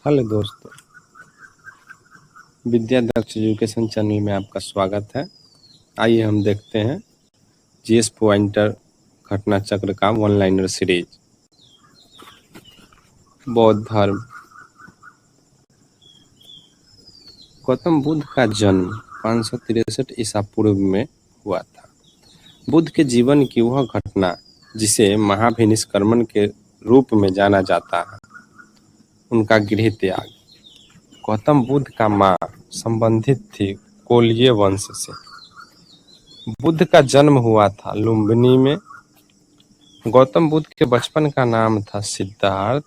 Hello दोस्तों, विद्यादक्ष education channel में आपका स्वागत है। आइए हम देखते हैं जीएस पॉइंटर घटना चक्र का वन लाइनर सीरीज। बौद्ध धर्म। गौतम बुद्ध का जन्म 563 ईसा पूर्व में हुआ था। बुद्ध के जीवन की वह घटना जिसे महाभिनिष्क्रमण के रूप में जाना जाता है, उनका गृह त्याग। गौतम बुद्ध का मां संबंधित थी कोलीय वंश से। बुद्ध का जन्म हुआ था लुम्बिनी में। गौतम बुद्ध के बचपन का नाम था सिद्धार्थ।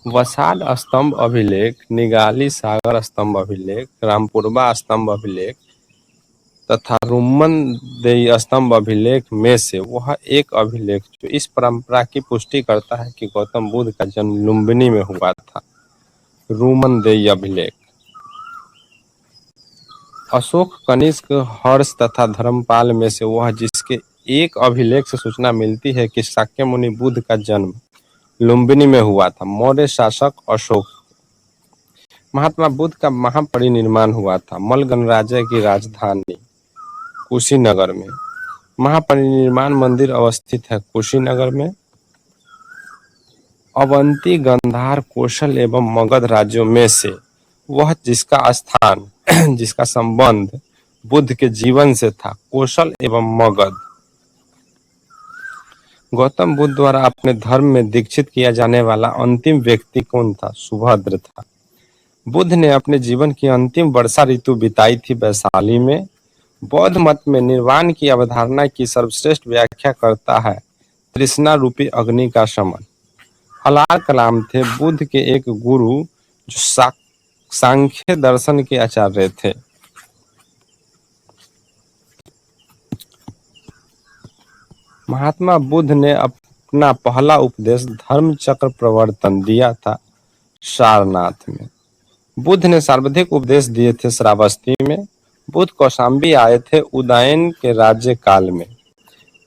वसाड स्तंभ अभिलेख, निगाली सागर स्तंभ अभिलेख, रामपुरबा स्तंभ अभिलेख तथा रुम्मन देई स्तंभ अभिलेख में से वह एक अभिलेख जो इस परंपरा की पुष्टि करता है कि गौतम बुद्ध का जन्म लुम्बिनी में हुआ था, रुमन देई अभिलेख। अशोक, कनिष्क, हर्ष तथा धर्मपाल में से वह जिसके एक अभिलेख से सूचना मिलती है कि शाक्य मुनि बुद्ध का जन्म लुम्बिनी में हुआ था, मौर्य शासक अशोक। महात्मा बुद्ध का महापरिनिर्वाण हुआ था मल गणराज्य की राजधानी कुशीनगर में। महापरिनिर्वाण मंदिर अवस्थित है कुशीनगर में। अवंती, गांधार, कौशल एवं मगध राज्यों में से वह जिसका स्थान जिसका संबंध बुद्ध के जीवन से था, कौशल एवं मगध। गौतम बुद्ध द्वारा अपने धर्म में दीक्षित किया जाने वाला अंतिम व्यक्ति कौन था? सुभद्र था। बुद्ध ने अपने जीवन की अंतिम वर्षा ऋतु बिताई थी वैशाली में। बौद्ध मत में निर्वाण की अवधारणा की सर्वश्रेष्ठ व्याख्या करता है तृष्णा रूपी अग्नि का शमन। अलार कलाम थे बुद्ध के एक गुरु जो सांख्य दर्शन के आचार्य थे। महात्मा बुद्ध ने अपना पहला उपदेश धर्म चक्र प्रवर्तन दिया था सारनाथ में। बुद्ध ने सर्वाधिक उपदेश दिए थे श्रावस्ती में। बुद्ध कौशाम्बी आए थे उदयन के राज्य काल में।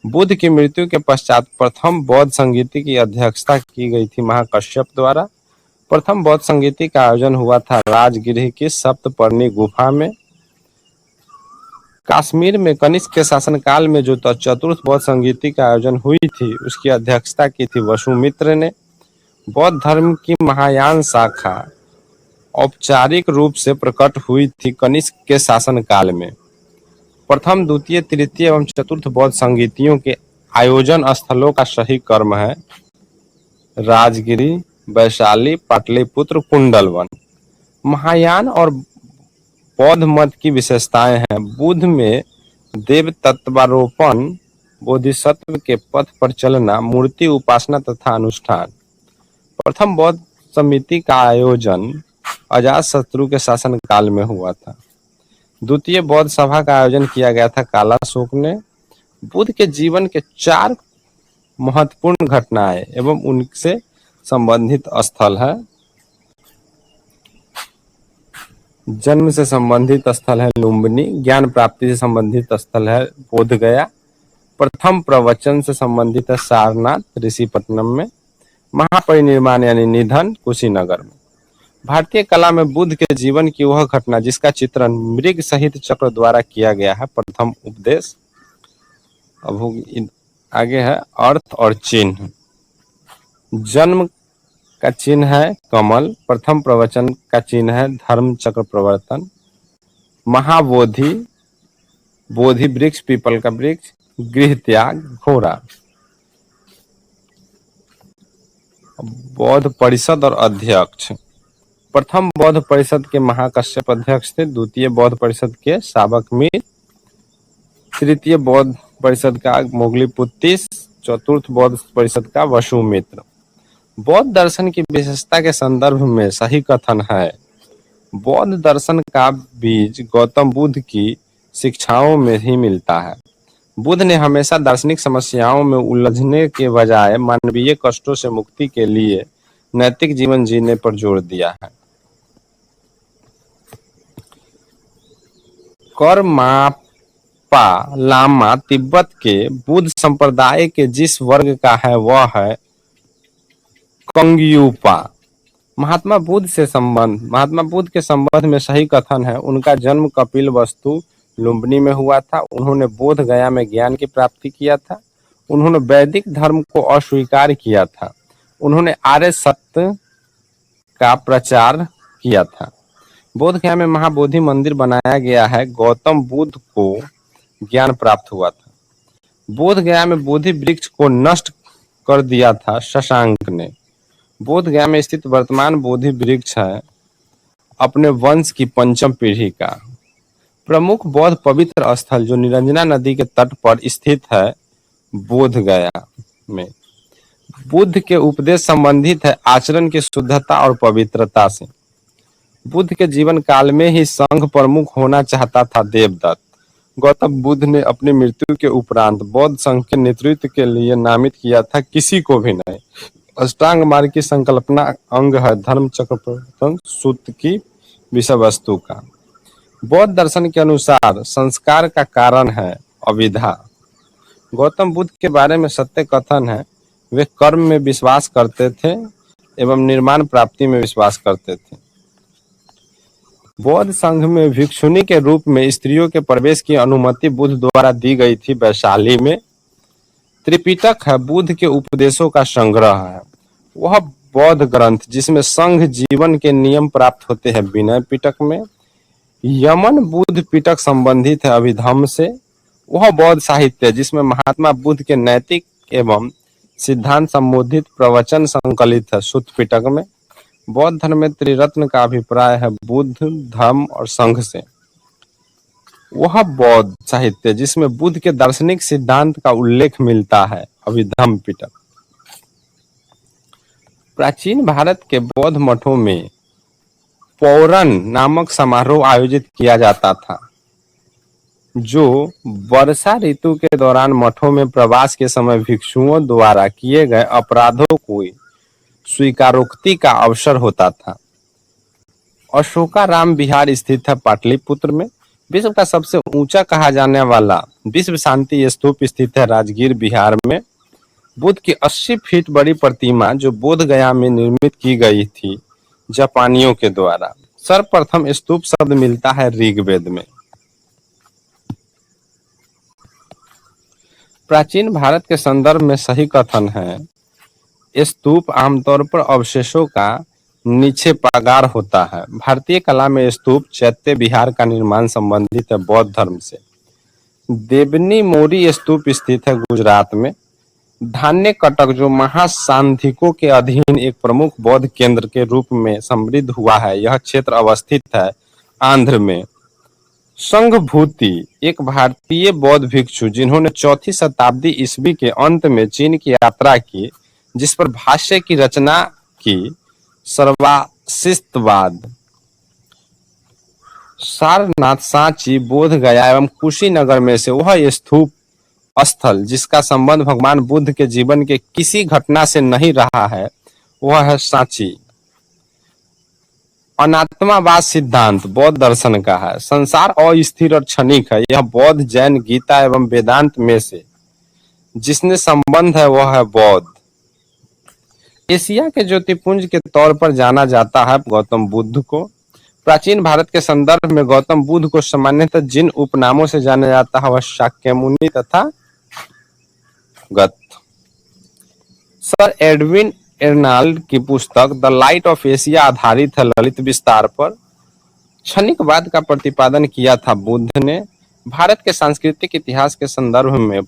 बुद्ध की मृत्यु के पश्चात प्रथम बौद्ध संगीति की अध्यक्षता की गई थी महाकश्यप द्वारा। प्रथम बौद्ध संगीति का आयोजन हुआ था राजगृह की सप्तपर्णी गुफा में। कश्मीर में कनिष्क के शासनकाल में जो चतुर्थ बौद्ध संगीति का आयोजन हुई थी, उसकी अध्यक्षता की थी वसुमित्र ने। बौद्ध धर्म की महायान शाखा औपचारिक रूप से प्रकट हुई थी कनिष्क के शासनकाल में। प्रथम, द्वितीय, तृतीय एवं चतुर्थ बौद्ध संगीतियों के आयोजन स्थलों का सही क्रम है राजगिरी, वैशाली, पाटलिपुत्र, कुंडलवन। महायान और बौद्ध मत की विशेषताएं हैं। बुद्ध में देव तत्वारोपण, बोधिसत्व के पथ पर चलना, मूर्ति उपासना तथा अनुष्ठान। प्रथम बौद्ध समिति का आयोजन अजातशत्रु के शासन काल में हुआ था। द्वितीय बौद्ध सभा का आयोजन किया गया था कालाशोक ने। बुद्ध के जीवन के 4 महत्वपूर्ण घटनाएं एवं उनसे संबंधित स्थल है। जन्म से संबंधित स्थल है लुम्बिनी। ज्ञान प्राप्ति से संबंधित स्थल है बोध गया। प्रथम प्रवचन से संबंधित है सारनाथ ऋषिपट्टनम में। महापरिनिर्वाण यानी निधन कुशीनगर में। भारतीय कला में बुद्ध के जीवन की वह घटना जिसका चित्रण मृग सहित चक्र द्वारा किया गया है, प्रथम उपदेश। अब आगे है अर्थ और चिन्ह। जन्म का चिन्ह है कमल। प्रथम प्रवचन का चिन्ह है धर्म चक्र प्रवर्तन। महाबोधि, बोधि वृक्ष, पीपल का वृक्ष। गृह त्याग, घोड़ा। बौद्ध परिषद और अध्यक्ष। प्रथम बौद्ध परिषद के महाकश्यप अध्यक्ष थे। द्वितीय बौद्ध परिषद के साबकमीर। तृतीय बौद्ध परिषद का मोगलीपुत्तिस। चतुर्थ बौद्ध परिषद का वसुमित्र। बौद्ध दर्शन की विशेषता के संदर्भ में सही कथन है बौद्ध दर्शन का बीज गौतम बुद्ध की शिक्षाओं में ही मिलता है। बुद्ध ने हमेशा दार्शनिक समस्याओं में उलझने के बजाय मानवीय कष्टों से मुक्ति के लिए नैतिक जीवन जीने पर जोर दिया है। करमापा लामा तिब्बत के बुद्ध संप्रदाय के जिस वर्ग का है वह है कंगयुपा। महात्मा बुद्ध के संबंध में सही कथन है। उनका जन्म कपिलवस्तु लुम्बिनी में हुआ था। उन्होंने बोध गया में ज्ञान की प्राप्ति किया था। उन्होंने वैदिक धर्म को अस्वीकार किया था। उन्होंने आर्य सत्य का प्रचार किया था। बोध गया में महाबोधि मंदिर बनाया गया है। गौतम बुद्ध को ज्ञान प्राप्त हुआ था। बोध गया में बोधि वृक्ष को नष्ट कर दिया था शशांक ने। बोध गया में स्थित वर्तमान बोधि वृक्ष है अपने वंश की 5वीं पीढ़ी का। प्रमुख बौद्ध पवित्र स्थल जो निरंजना नदी के तट पर स्थित है बोध गया में। बुद्ध के उपदेश संबंधित है आचरण की शुद्धता और पवित्रता से। बुद्ध के जीवन काल में ही संघ प्रमुख होना चाहता था देवदत्त। गौतम बुद्ध ने अपनी मृत्यु के उपरांत बौद्ध संघ के नेतृत्व के लिए नामित किया था, किसी को भी नहीं। अष्टांग मार्ग की संकल्पना अंग है धर्म चक्र प्रवर्तन सूत्र की विषय वस्तु का। बौद्ध दर्शन के अनुसार संस्कार का कारण है अविद्या। गौतम बुद्ध के बारे में सत्य कथन है वे कर्म में विश्वास करते थे एवं निर्माण प्राप्ति में विश्वास करते थे। बौद्ध संघ में भिक्षुणी के रूप में स्त्रियों के प्रवेश की अनुमति बुद्ध द्वारा दी गई थी वैशाली में। त्रिपिटक है बुद्ध के उपदेशों का संग्रह है। वह बौद्ध ग्रंथ जिसमें संघ जीवन के नियम प्राप्त होते हैं विनय पिटक में। यमन बुद्ध पिटक संबंधित है अभिधम्म से। वह बौद्ध साहित्य जिसमें महात्मा बुद्ध के नैतिक एवं सिद्धांत संबोधित प्रवचन संकलित है सुत्त पिटक में। बौद्ध धर्म में त्रिरत्न का अभिप्राय है बुद्ध धर्म और संघ से। वह बौद्ध साहित्य जिसमें बुद्ध के दार्शनिक सिद्धांत का उल्लेख मिलता है अभिधम्म पिटक। प्राचीन भारत के बौद्ध मठों में पौरन नामक समारोह आयोजित किया जाता था जो वर्षा ऋतु के दौरान मठों में प्रवास के समय भिक्षुओं द्वारा किए गए अपराधों को स्वीकारोक्ति का अवसर होता था। अशोकाराम विहार स्थित है पाटलिपुत्र में। विश्व का सबसे ऊंचा कहा जाने वाला विश्व शांति स्तूप स्थित है राजगीर बिहार में। बुद्ध की 80 फीट बड़ी प्रतिमा जो बोध गया में निर्मित की गई थी जापानियों के द्वारा। सर्वप्रथम स्तूप शब्द मिलता है ऋग्वेद में। प्राचीन भारत के संदर्भ में सही कथन है स्तूप आमतौर पर अवशेषों का निक्षेपागार होता है। भारतीय कला में स्तूप चैत्य विहार का निर्माण संबंधित है बौद्ध धर्म से। देवनी मोरी स्तूप स्थित है गुजरात में। धान्य कटक जो महासांधिकों के अधीन एक प्रमुख बौद्ध केंद्र के रूप में समृद्ध हुआ है यह क्षेत्र अवस्थित है आंध्र में। संघभूति एक भारतीय बौद्ध भिक्षु जिन्होंने 4वीं शताब्दी ईस्वी के अंत में चीन की यात्रा की जिस पर भाष्य की रचना की सर्वाशिस्तवाद। सारनाथ सांची बोध गया एवं कुशीनगर में से वह स्तूप स्थल जिसका संबंध भगवान बुद्ध के जीवन के किसी घटना से नहीं रहा है वह है सांची। अनात्मावाद सिद्धांत बौद्ध दर्शन का है। संसार अस्थिर और क्षणिक है। यह बौद्ध जैन गीता एवं वेदांत में से जिसने संबंध है वह है बौद्ध। एशिया के ज्योतिपुंज के तौर पर जाना जाता है गौतम बुद्ध को। प्राचीन भारत के संदर्भ में गौतम बुद्ध को सामान्यतः जिन उपनामों से जाना जाता है वह शाक्यमुनि तथा गत। सर एडविन एर्नाल्ड की पुस्तक द लाइट ऑफ एशिया आधारित है ललित विस्तार पर। क्षणिकवाद का प्रतिपादन किया था बुद्ध ने। भारत के सांस्कृतिक इतिहास के संदर्भ में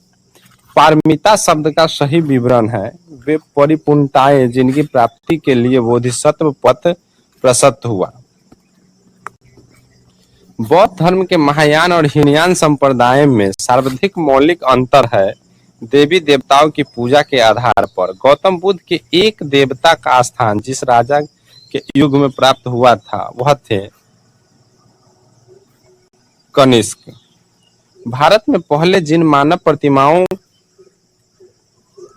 पारमिता शब्द का सही विवरण है वे परिपूर्णताएं जिनकी प्राप्ति के लिए बोधिसत्व पथ प्रशस्त हुआ। बौद्ध धर्म के महायान और हीनयान संप्रदाय में सर्वाधिक मौलिक अंतर है देवी देवताओं की पूजा के आधार पर। गौतम बुद्ध के एक देवता का स्थान जिस राजा के युग में प्राप्त हुआ था वह थे कनिष्क। भारत में पहले जिन मानव प्रतिमाओं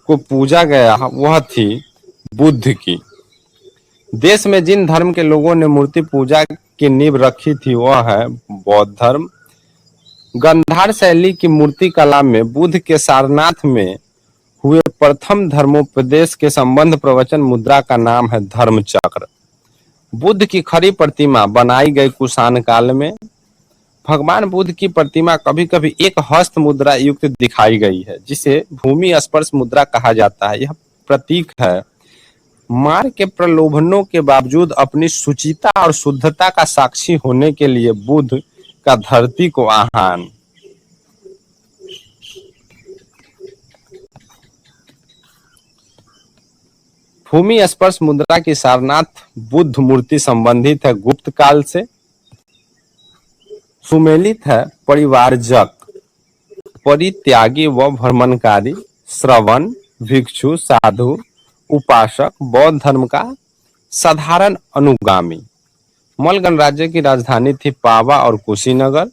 को पूजा गया वह थी बुद्ध की। देश में जिन धर्म के लोगों ने मूर्ति पूजा की नींव रखी थी वह है बौद्ध धर्म। गंधार शैली की मूर्ति कला में बुद्ध के सारनाथ में हुए प्रथम धर्मोपदेश के संबंध प्रवचन मुद्रा का नाम है धर्मचक्र। बुद्ध की खड़ी प्रतिमा बनाई गई कुषाण काल में। भगवान बुद्ध की प्रतिमा कभी कभी एक हस्त मुद्रा युक्त दिखाई गई है, जिसे भूमि स्पर्श मुद्रा कहा जाता है। यह प्रतीक है मार्ग के प्रलोभनों के बावजूद अपनी शुचिता और शुद्धता का साक्षी होने के लिए बुद्ध का धरती को आह्वान। भूमि स्पर्श मुद्रा की सारनाथ बुद्ध मूर्ति संबंधित है गुप्त काल से। सुमेलित है परिवारजक, परित्यागी व भ्रमणकारी, श्रवण, भिक्षु, साधु, उपासक, बौद्ध धर्म का साधारण अनुगामी। मल गणराज्य की राजधानी थी पावा और कुशीनगर।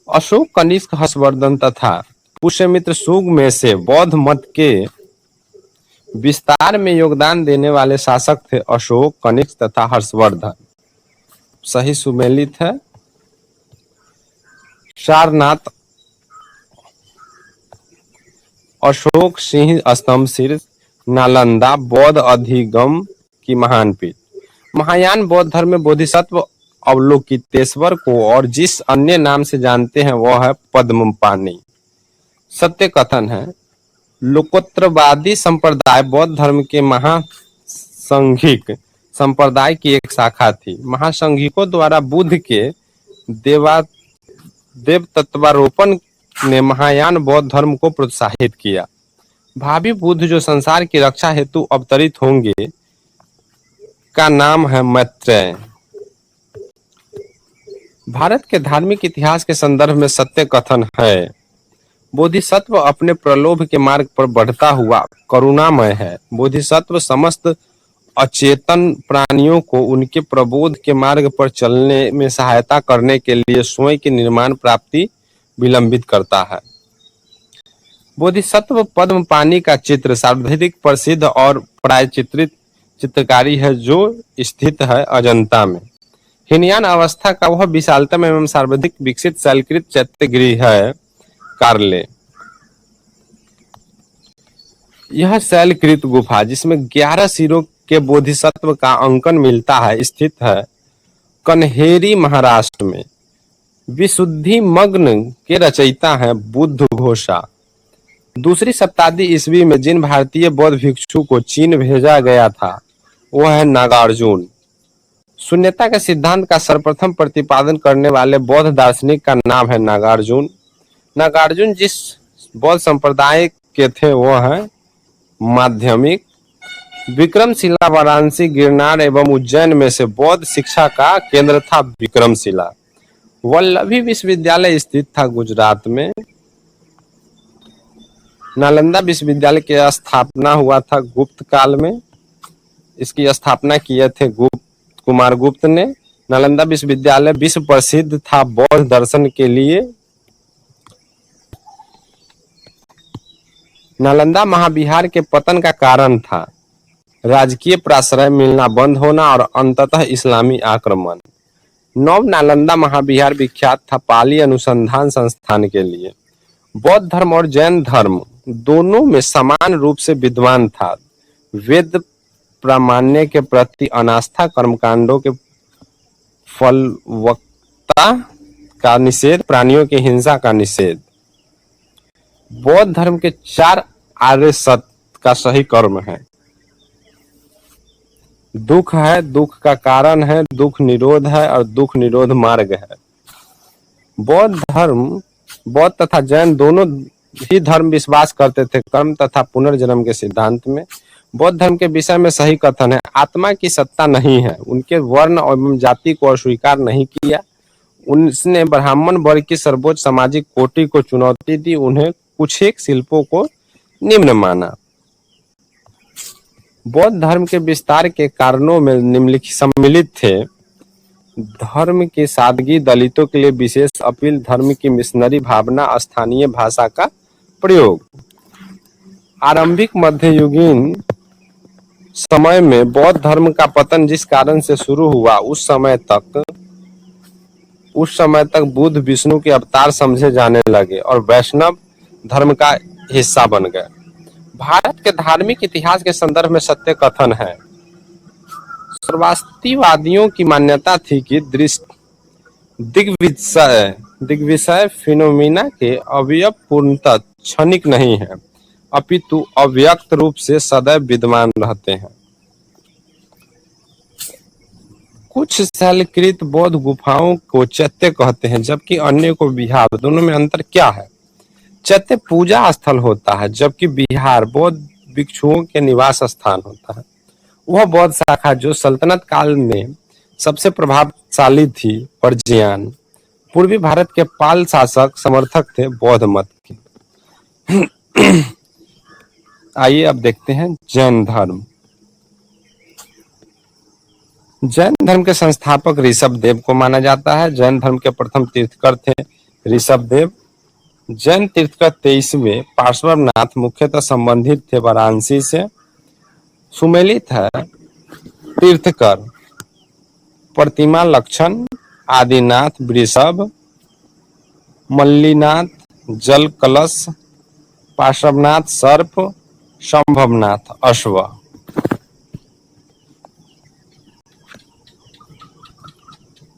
अशोक, कनिष्क, हर्षवर्धन तथा पुष्यमित्र सुग में से बौद्ध मत के विस्तार में योगदान देने वाले शासक थे अशोक, कनिष्क तथा हर्षवर्धन। सही सुमेलित है। सारनाथ अशोक सिंह स्तंभ शीर्ष, नालंदा बौद्ध अधिगम की महान पीठ। महायान बौद्ध धर्म में बोधिसत्व अवलोकितेश्वर को और जिस अन्य नाम से जानते हैं वह है पद्मपाणि। सत्य कथन है लोकोत्तरवादी संप्रदाय बौद्ध धर्म के महासंघिक संप्रदाय की एक शाखा थी। महासंघिकों द्वारा बुद्ध के देवतत्वारोपण ने महायान बौद्ध धर्म को प्रोत्साहित किया। भावी बुद्ध जो संसार की रक्षा हेतु अवतरित होंगे का नाम है मैत्रेय। भारत के धार्मिक इतिहास के संदर्भ में सत्य कथन है बोधिसत्व अपने प्रलोभ के मार्ग पर बढ़ता हुआ करुणामय है। बोधिसत्व समस्त अचेतन प्राणियों को उनके प्रबोध के मार्ग पर चलने में सहायता करने के लिए स्वयं की निर्माण प्राप्ति विलंबित करता है। बोधिसत्व पद्मपाणि का चित्र सर्वाधिक प्रसिद्ध और प्रायचित्रित चित्रकारी है जो स्थित है अजंता में। हीनयान अवस्था का वह विशालतम एवं सर्वाधिक विकसित शैलकृत चैत्यगृह है कार्ले। यह शैलकृत गुफा जिसमें 11 सिरों के बोधिसत्व का अंकन मिलता है स्थित है कन्हेरी महाराष्ट्र में। विशुद्धि मग्न के रचयिता हैं बुद्ध घोषा। दूसरी शताब्दी ईस्वी में जिन भारतीय बौद्ध भिक्षु को चीन भेजा गया था वह है नागार्जुन। शून्यता के सिद्धांत का सर्वप्रथम प्रतिपादन करने वाले बौद्ध दार्शनिक का नाम है नागार्जुन। नागार्जुन जिस बौद्ध संप्रदाय के थे वह है माध्यमिक। विक्रमशिला वाराणसी, गिरनार एवं उज्जैन में से बौद्ध शिक्षा का केंद्र था विक्रमशिला। वल्लभी विश्वविद्यालय स्थित था गुजरात में। नालंदा विश्वविद्यालय की स्थापना हुआ था गुप्त काल में। इसकी स्थापना किए थे कुमार गुप्त ने। नालंदा विश्वविद्यालय विश्व प्रसिद्ध था बौद्ध दर्शन के लिए। नालंदा महाविहार के पतन का कारण था राजकीय प्राश्रय मिलना बंद होना और अंततः इस्लामी आक्रमण। नव नालंदा महाविहार विख्यात था पाली अनुसंधान संस्थान के लिए। बौद्ध धर्म और जैन धर्म दोनों में समान रूप से विद्वान था। वेद प्रामाण्य के प्रति अनास्था, कर्मकांडों के फलवत्ता का निषेध, प्राणियों की हिंसा का निषेध। बौद्ध धर्म के 4 आर्य सत्य का सही कर्म है। दुख है, दुख का कारण है, दुख निरोध है और दुख निरोध मार्ग है। बौद्ध तथा जैन दोनों ही धर्म विश्वास करते थे कर्म तथा पुनर्जन्म के सिद्धांत में। बौद्ध धर्म के विषय में सही कथन है आत्मा की सत्ता नहीं है। उनके वर्ण एवं जाति को अस्वीकार नहीं किया। उसने ब्राह्मण वर्ग की सर्वोच्च सामाजिक कोटि को चुनौती दी। उन्हें कुछ एक शिल्पों को निम्न माना। बौद्ध धर्म के विस्तार के कारणों में निम्नलिखित सम्मिलित थे धर्म की सादगी, दलितों के लिए विशेष अपील, धर्म की मिशनरी भावना, स्थानीय भाषा का प्रयोग। आरंभिक मध्ययुगीन समय में बौद्ध धर्म का पतन जिस कारण से शुरू हुआ उस समय तक बुद्ध विष्णु के अवतार समझे जाने लगे और वैष्णव धर्म का हिस्सा बन गए। भारत के धार्मिक इतिहास के संदर्भ में सत्य कथन है। सर्वास्तिवादियों की मान्यता थी कि दिग्विजय दिग्विजय फिनोमिना के अवयव पूर्णतः क्षणिक नहीं है, अपितु अव्यक्त रूप से सदैव विद्यमान रहते हैं। कुछ शैलकृत बौद्ध गुफाओं को चैत्य कहते हैं, जबकि अन्य को विहार। दोनों में अंतर क्या है? चैत्य पूजा स्थल होता है, जबकि विहार बौद्ध भिक्षुओं के निवास स्थान होता है। वह बौद्ध शाखा जो सल्तनत काल में सबसे प्रभावशाली थी, पर्जियान, पूर्वी भारत के पाल शासक समर्थक थे बौद्ध मत के। आइए अब देखते हैं जैन धर्म। जैन धर्म के संस्थापक ऋषभदेव को माना जाता है। जैन धर्म के प्रथम तीर्थकर थे ऋषभदेव। जैन तीर्थकर 23वें पार्श्वनाथ मुख्यतः संबंधित थे वाराणसी से। सुमेलित है तीर्थकर प्रतिमा लक्षण, आदिनाथ वृषभ, मल्लीनाथ जल कलश, पार्श्वनाथ सर्प, संभवनाथ अश्व।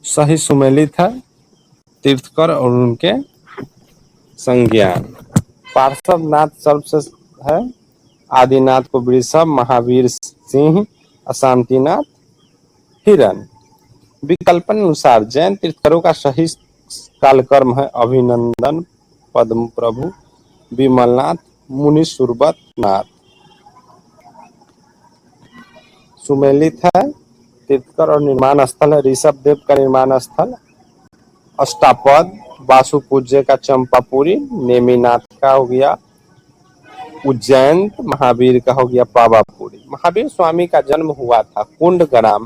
सही सुमेलित है तीर्थकर और उनके संज्ञान। पार्श्वनाथ सर्प से है, आदिनाथ को वृषभ, महावीर सिंह, अशांतिनाथ हिरण। विकल्पन अनुसार जैन तीर्थकरों का सही कालक्रम है अभिनंदन, पद्म प्रभु, विमलनाथ, मुनि सुरबत नाथ। सुमेलित है तीर्थकर और निर्माण स्थल है ऋषभदेव का निर्माण स्थल। अष्टापद वासुपूज्य का चंपापुरी, नेमिनाथ का हो गया उज्जैन, महावीर का हो गया पावापुरी। महावीर स्वामी का जन्म हुआ था कुंडग्राम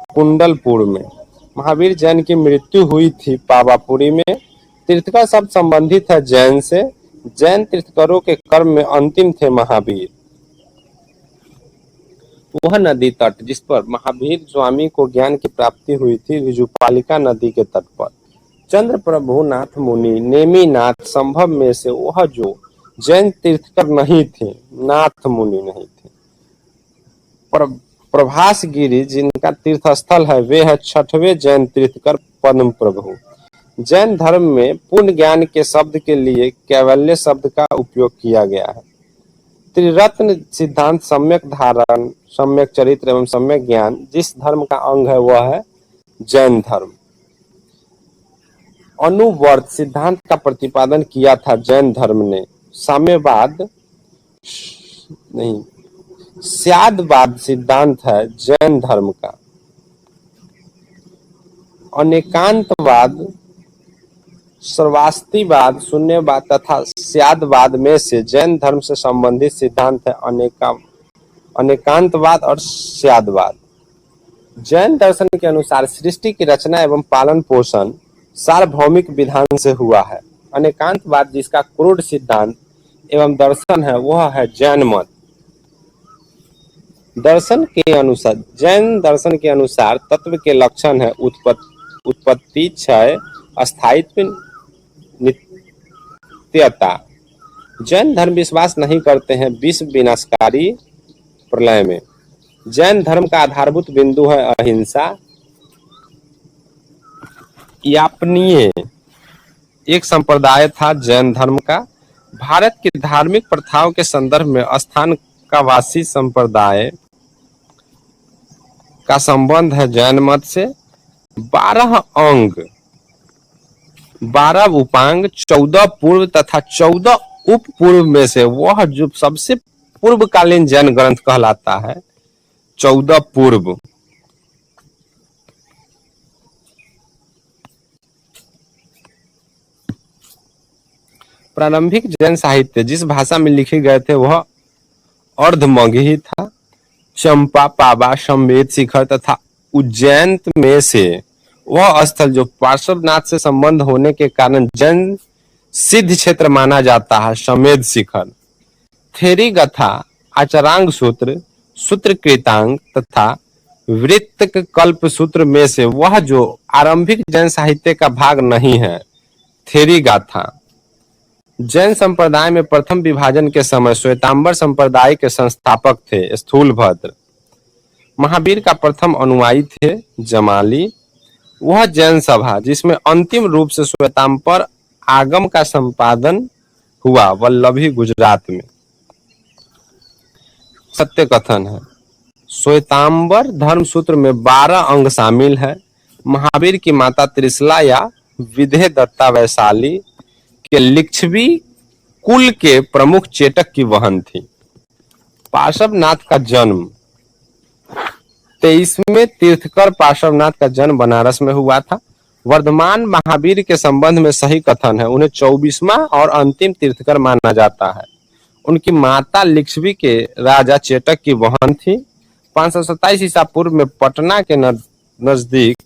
कुंडलपुर में। महावीर जैन की मृत्यु हुई थी पावापुरी में। तीर्थकर शब्द संबंधित है जैन से। जैन तीर्थकरों के कर्म में अंतिम थे महावीर। वह नदी तट जिस पर महावीर स्वामी को ज्ञान की प्राप्ति हुई थी, विजुपालिका नदी के तट पर। चंद्र प्रभुनाथ मुनि, नेमिनाथ संभव में से वह जो जैन तीर्थकर नहीं थे, नाथ मुनि नहीं थे। प्रभास गिरी जिनका तीर्थस्थल है, वे है 6वें जैन तीर्थकर पद्म प्रभु। जैन धर्म में पूर्ण ज्ञान के शब्द के लिए कैवल्य शब्द का उपयोग किया गया है। त्रिरत्न सिद्धांत सम्यक धारण, सम्यक चरित्र एवं सम्यक ज्ञान जिस धर्म का अंग है वह है जैन धर्म। अनुवर्त सिद्धांत का प्रतिपादन किया था जैन धर्म ने। साम्यवाद नहीं, स्यादवाद सिद्धांत है जैन धर्म का। अनेकांतवाद, सर्वास्तिवाद, शून्यवाद तथा स्यादवाद में से जैन धर्म से संबंधित सिद्धांत है अनेकांतवाद और स्यादवाद। जैन दर्शन के अनुसार सृष्टि की रचना एवं पालन पोषण सार्वभौमिक विधान से हुआ है। अनेकांतवाद जिसका क्रूड सिद्धांत एवं दर्शन है वह है जैन मत। जैन दर्शन के अनुसार तत्व के लक्षण है उत्पत्ति, क्षय, अस्थायित्व, नित्यता। जैन धर्म विश्वास नहीं करते हैं विश्व विनाशकारी प्रलय में। जैन धर्म का आधारभूत बिंदु है अहिंसा। यापनीय एक संप्रदाय था जैन धर्म का। भारत की धार्मिक प्रथाओं के संदर्भ में स्थान का वासी संप्रदाय का संबंध है जैन मत से। 12 अंग, 12 उपांग, 14 पूर्व तथा 14 उप पूर्व में से वह जो सबसे पूर्वकालीन जैन ग्रंथ कहलाता है 14 पूर्व। प्रारंभिक जैन साहित्य जिस भाषा में लिखे गए थे वह अर्धमगही था। चंपा, पावा, संवेद शिखर तथा उज्जैन में से वह स्थल जो पार्श्वनाथ से संबंध होने के कारण जैन सिद्ध क्षेत्र माना जाता है संवेद शिखर। थेरी गथा, आचरांग सूत्र, सूत्र कृतांग तथा वृत्त कल्प सूत्र में से वह जो आरंभिक जैन साहित्य का भाग नहीं है थेरी गाथा। जैन संप्रदाय में प्रथम विभाजन के समय श्वेतांबर संप्रदाय के संस्थापक थे स्थूलभद्र। महावीर का प्रथम अनुयायी थे जमाली। वह जैन सभा जिसमें अंतिम रूप से श्वेतांबर आगम का संपादन हुआ वल्लभी गुजरात में। सत्य कथन है, श्वेतांबर धर्मसूत्र में 12 अंग शामिल है। महावीर की माता त्रिशला या विधे दत्ता वैशाली के लिच्छवी कुल के प्रमुख चेटक की बहन थी। पार्श्वनाथ का जन्म 23वें तीर्थकर पार्श्वनाथ का जन्म बनारस में हुआ था। वर्धमान महावीर के संबंध में सही कथन है, उन्हें 24वां और अंतिम तीर्थकर माना जाता है। उनकी माता लिच्छवी के राजा चेटक की बहन थी। 527 ईसा पूर्व में पटना के नजदीक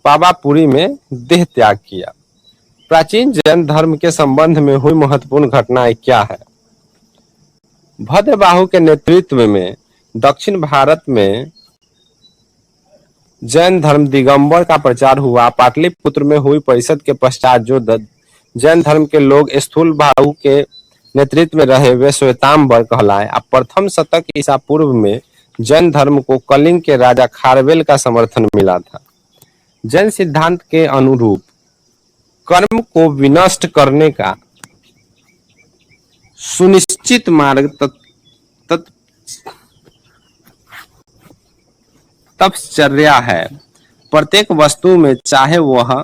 पावापुरी में देह त्याग किया। प्राचीन जैन धर्म के संबंध में हुई महत्वपूर्ण घटनाएं क्या है? भद्रबाहु के नेतृत्व में दक्षिण भारत में जैन धर्म दिगंबर का प्रचार हुआ। पाटलिपुत्र में हुई परिषद के पश्चात जो जैन धर्म के लोग स्थूलबाहु के नेतृत्व में रहे वे श्वेतांबर कहलाए। अब प्रथम शतक ईसा पूर्व में जैन धर्म को कलिंग के राजा खारवेल का समर्थन मिला था। जैन सिद्धांत के अनुरूप कर्म को विनष्ट करने का सुनिश्चित मार्ग तपश्चर्या है। प्रत्येक वस्तु में चाहे वह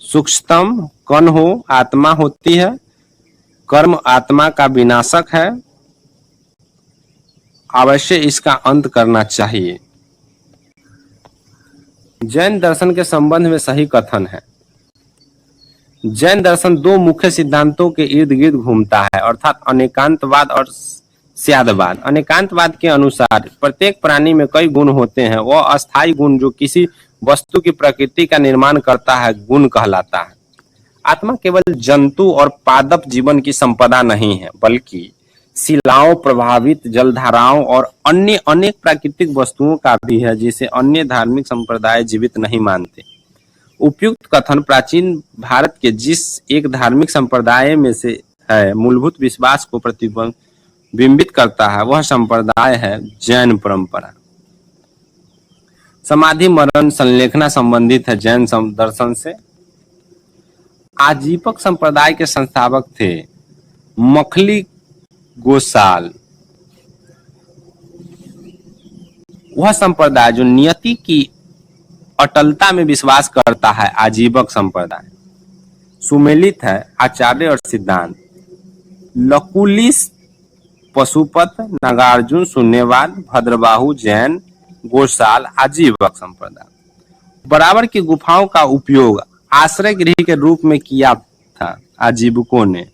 सूक्ष्मतम कण हो आत्मा होती है। कर्म आत्मा का विनाशक है, अवश्य इसका अंत करना चाहिए। जैन दर्शन के संबंध में सही कथन है। जैन दर्शन 2 मुख्य सिद्धांतों के इर्द गिर्द घूमता है, अर्थात अनेकांतवाद और स्यादवाद। अनेकांतवाद के अनुसार प्रत्येक प्राणी में कई गुण होते हैं। वह अस्थायी गुण जो किसी वस्तु की प्रकृति का निर्माण करता है गुण कहलाता है। आत्मा केवल जंतु और पादप जीवन की संपदा नहीं है, बल्कि शिलाओं प्रभावित जलधाराओं और अन्य अनेक प्राकृतिक वस्तुओं का भी है, जिसे अन्य धार्मिक संप्रदाय जीवित नहीं मानते। उपयुक्त कथन प्राचीन भारत के जिस एक धार्मिक संप्रदाय में से है मूलभूत विश्वास को प्रतिबिंबित करता है, वह संप्रदाय है जैन परंपरा। समाधि मरण संलेखना संबंधित है जैन दर्शन से। आजीवक संप्रदाय के संस्थापक थे मखली गोसाल। वह संप्रदाय जो नियति की अटलता में विश्वास करता है आजीवक संप्रदाय। सुमेलित है आचार्य और सिद्धांत। लकुलिस पशुपत नागार्जुन शून्यवाद भद्रबाहु जैन गोसाल आजीवक संप्रदाय। बराबर की गुफाओं का उपयोग आश्रय गृह के रूप में किया था आजीवकों ने।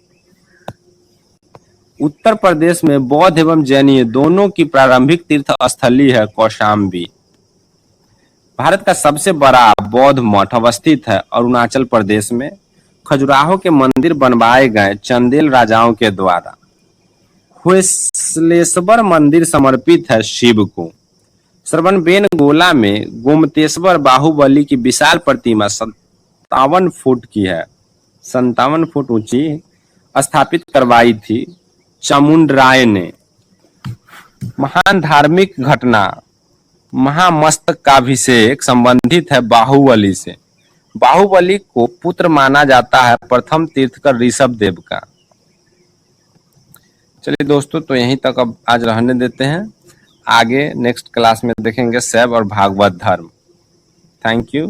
उत्तर प्रदेश में बौद्ध एवं जैनी दोनों की प्रारंभिक तीर्थ स्थली है कौशाम्बी। भारत का सबसे बड़ा बौद्ध मठ अवस्थित है अरुणाचल प्रदेश में। खजुराहो के मंदिर बनवाए गए चंदेल राजाओं के द्वारा। हुएसलेश्वर मंदिर समर्पित है शिव को। श्रवणबेलगोला में गोमतेश्वर बाहुबली की विशाल प्रतिमा 57 फुट की है, 57 फुट ऊंची स्थापित करवाई थी चामुंडराय ने। महान धार्मिक घटना महामस्तकाभिषेक संबंधित है बाहुबली से। बाहुबली को पुत्र माना जाता है प्रथम तीर्थकर ऋषभ देव का। चलिए दोस्तों, तो यहीं तक अब आज रहने देते हैं। आगे नेक्स्ट क्लास में देखेंगे शैव और भागवत धर्म। Thank you.